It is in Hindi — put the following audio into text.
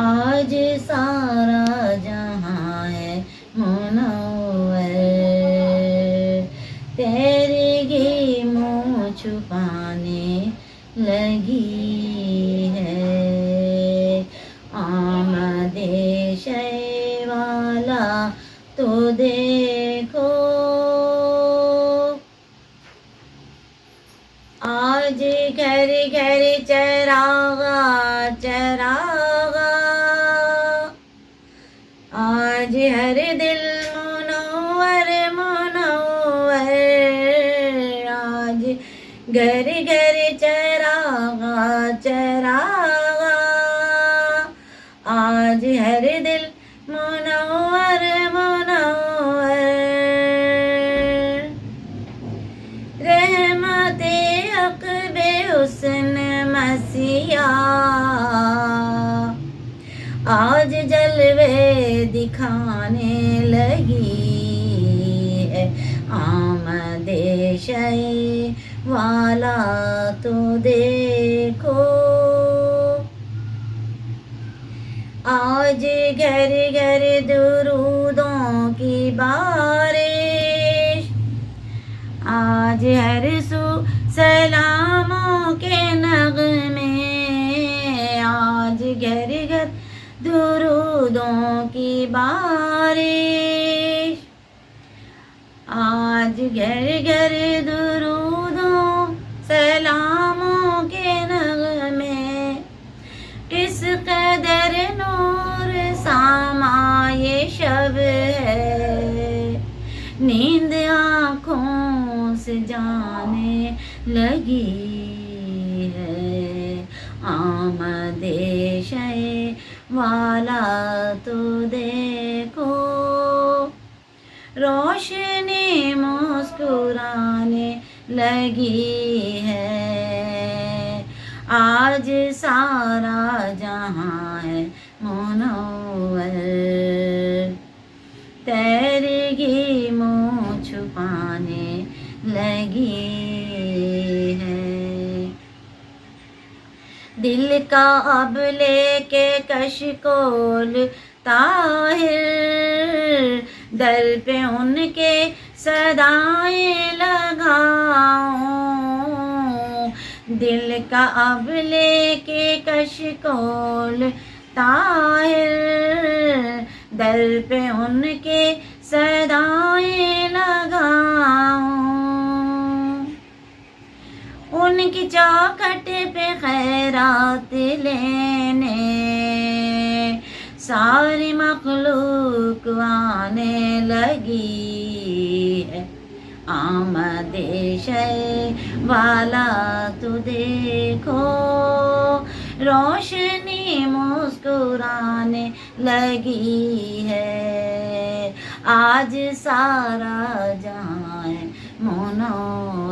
आज सारा जहां है मुनव्वर, तेरे गे मुँह छुपाने लगी है। आमदे शय वाला तो देखो, आज घर घर चरागा चरागा, आज हर दिल मुनव्वर मुनव्वर, आज घर घर चरागा चरागा, आज हर दिल मुनव्वर मुनव्वर। रहमते अक़बे हुस्न मसीहा, आज जलवे दिखाने लगी है। आमदे शय वाला तो देखो, आज घर घर दुरूदों की बारिश, आज हर सू सलामों के नगमे, आज घर घर दुरूदों की बारिश, आज घर घर दुरूदों सलामों के नगमे। किस कदर नूर सामाए शब है, नींद आँखों से जाने लगी है। आमदे शय वाला तो देखो, रोशनी मुस्कुराने लगी है। आज सारा जहां है मुनव्वर, तेरे गे मुँह छुपाने लगी है। दिल का अब लेके कशकोल ताहिर, दर पे उनके सदाएं लगाऊं। दिल का अब लेके कशकोल ताहिर, दर पे उनके सदाएं लगाऊं। उनकी चौखट पे खैरात लेने सारी मखलूक आने लगी है। आमदे शय वाला तो देखो, रोशनी मुस्कुराने लगी है। आज सारा जहां है मुनव्वर।